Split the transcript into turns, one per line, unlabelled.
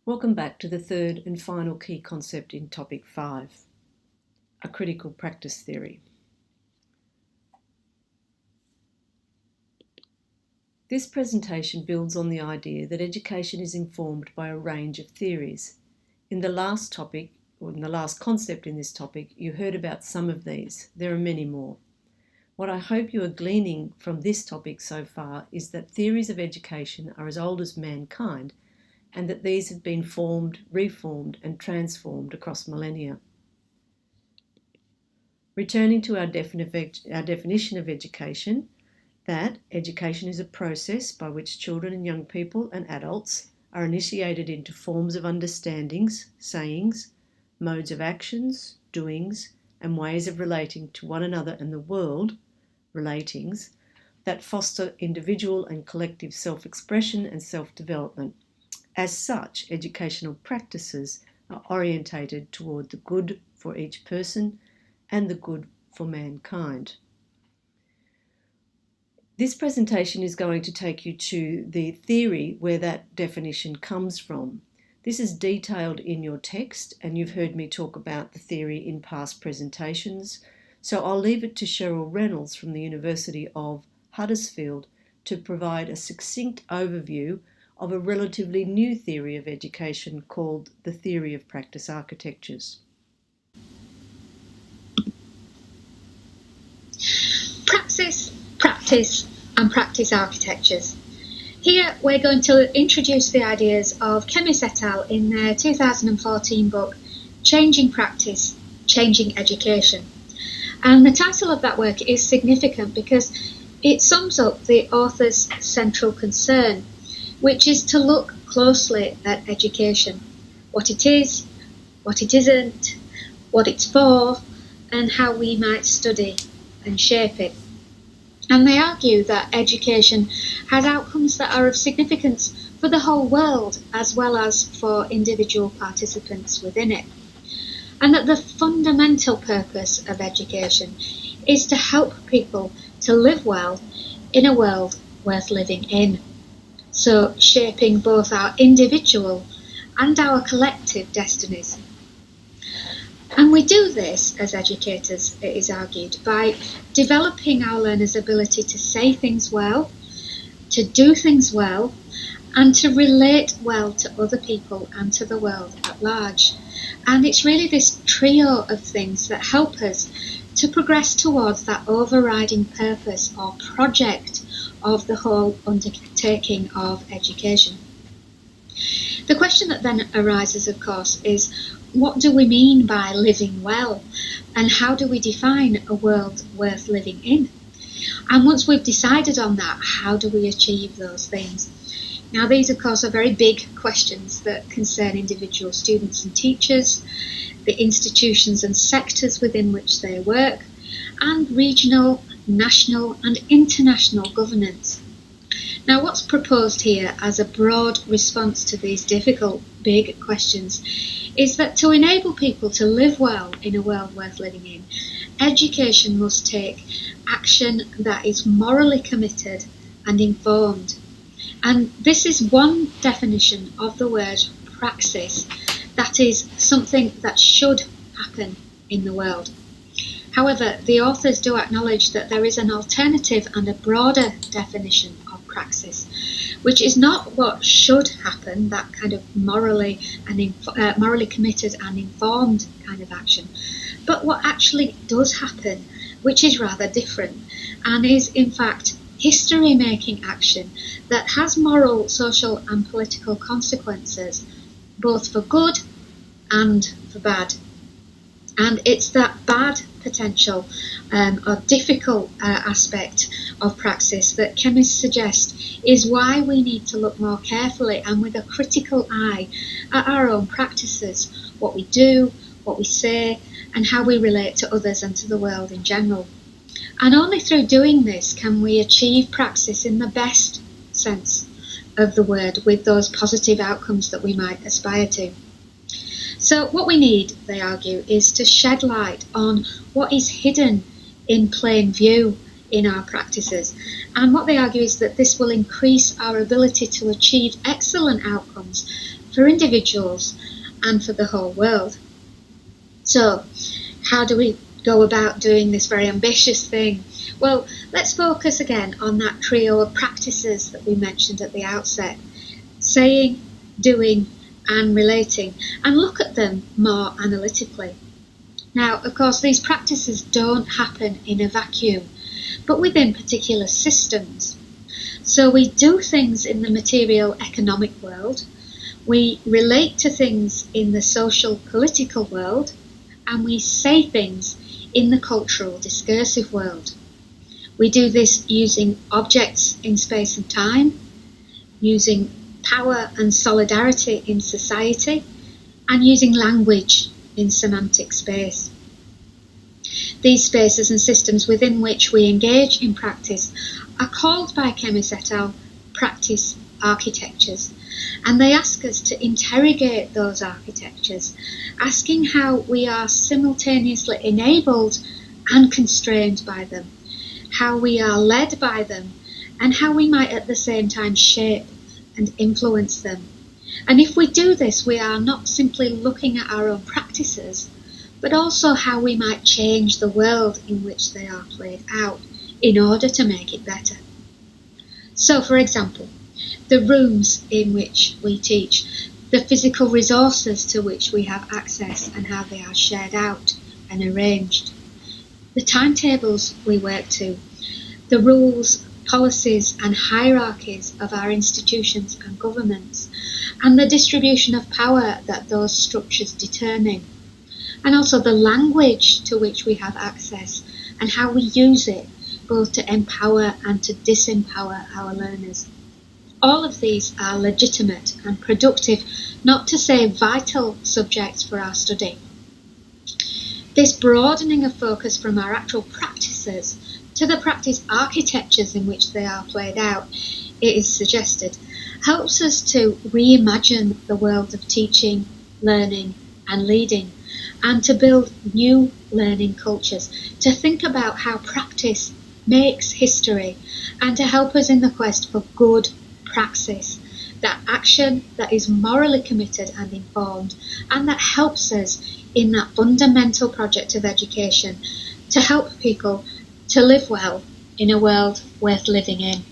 Welcome back to the third and final key concept in Topic 5, a critical practice theory. This presentation builds on the idea that education is informed by a range of theories. In the last topic, or in the last concept in this topic, you heard about some of these. There are many more. What I hope you are gleaning from this topic so far is that theories of education are as old as mankind, and that these have been formed, reformed, and transformed across millennia. Returning to our definition of education, that education is a process by which children and young people and adults are initiated into forms of understandings, sayings, modes of actions, doings, and ways of relating to one another and the world, relatings, that foster individual and collective self-expression and self-development. As such, educational practices are orientated toward the good for each person and the good for mankind. This presentation is going to take you to the theory where that definition comes from. This is detailed in your text, and you've heard me talk about the theory in past presentations, so I'll leave it to Cheryl Reynolds from the University of Huddersfield to provide a succinct overview of a relatively new theory of education called the theory of practice architectures.
Praxis, practice and practice architectures. Here we're going to introduce the ideas of Kemmis et al. In their 2014 book, Changing Practice, Changing Education. And the title of that work is significant because it sums up the author's central concern, which is to look closely at education, what it is, what it isn't, what it's for, and how we might study and shape it. And they argue that education has outcomes that are of significance for the whole world as well as for individual participants within it. And that the fundamental purpose of education is to help people to live well in a world worth living in. So shaping both our individual and our collective destinies. And we do this as educators, it is argued, by developing our learners' ability to say things well, to do things well, and to relate well to other people and to the world at large. And it's really this trio of things that help us to progress towards that overriding purpose or project of the whole undertaking of education. The question that then arises, of course, is what do we mean by living well, and how do we define a world worth living in? And once we've decided on that, how do we achieve those things? Now, these, of course, are very big questions that concern individual students and teachers, the institutions and sectors within which they work, and regional, national and international governance. Now, what's proposed here as a broad response to these difficult, big questions is that to enable people to live well in a world worth living in, education must take action that is morally committed and informed. And this is one definition of the word praxis, that is something that should happen in the world. However, the authors do acknowledge that there is an alternative and a broader definition of praxis, which is not what should happen, that kind of morally committed and informed kind of action, but what actually does happen, which is rather different, and is in fact history-making action that has moral, social and political consequences, both for good and for bad. And it's that bad potential or difficult aspect of praxis that chemists suggest is why we need to look more carefully and with a critical eye at our own practices, what we do, what we say, and how we relate to others and to the world in general. And only through doing this can we achieve praxis in the best sense of the word, with those positive outcomes that we might aspire to. So what we need, they argue, is to shed light on what is hidden in plain view in our practices. And what they argue is that this will increase our ability to achieve excellent outcomes for individuals and for the whole world. So, how do we go about doing this very ambitious thing? Well, let's focus again on that trio of practices that we mentioned at the outset: saying, doing, and relating, and look at them more analytically. Now, of course, these practices don't happen in a vacuum, but within particular systems. So we do things in the material economic world, we relate to things in the social political world, and we say things in the cultural discursive world. We do this using objects in space and time, using power and solidarity in society, and using language in semantic space. These spaces and systems within which we engage in practice are called by Kemmis et al. Practice architectures, and they ask us to interrogate those architectures, asking how we are simultaneously enabled and constrained by them, how we are led by them, and how we might at the same time shape and influence them. And if we do this, we are not simply looking at our own practices, but also how we might change the world in which they are played out in order to make it better. So, for example, the rooms in which we teach, the physical resources to which we have access and how they are shared out and arranged, the timetables we work to, the rules, policies and hierarchies of our institutions and governments, and the distribution of power that those structures determine, and also the language to which we have access and how we use it, both to empower and to disempower our learners. All of these are legitimate and productive, not to say vital, subjects for our study. This broadening of focus from our actual practices to the practice architectures in which they are played out, it is suggested, helps us to reimagine the world of teaching, learning and leading, and to build new learning cultures, to think about how practice makes history, and to help us in the quest for good praxis, that action that is morally committed and informed, and that helps us in that fundamental project of education to help people to live well in a world worth living in.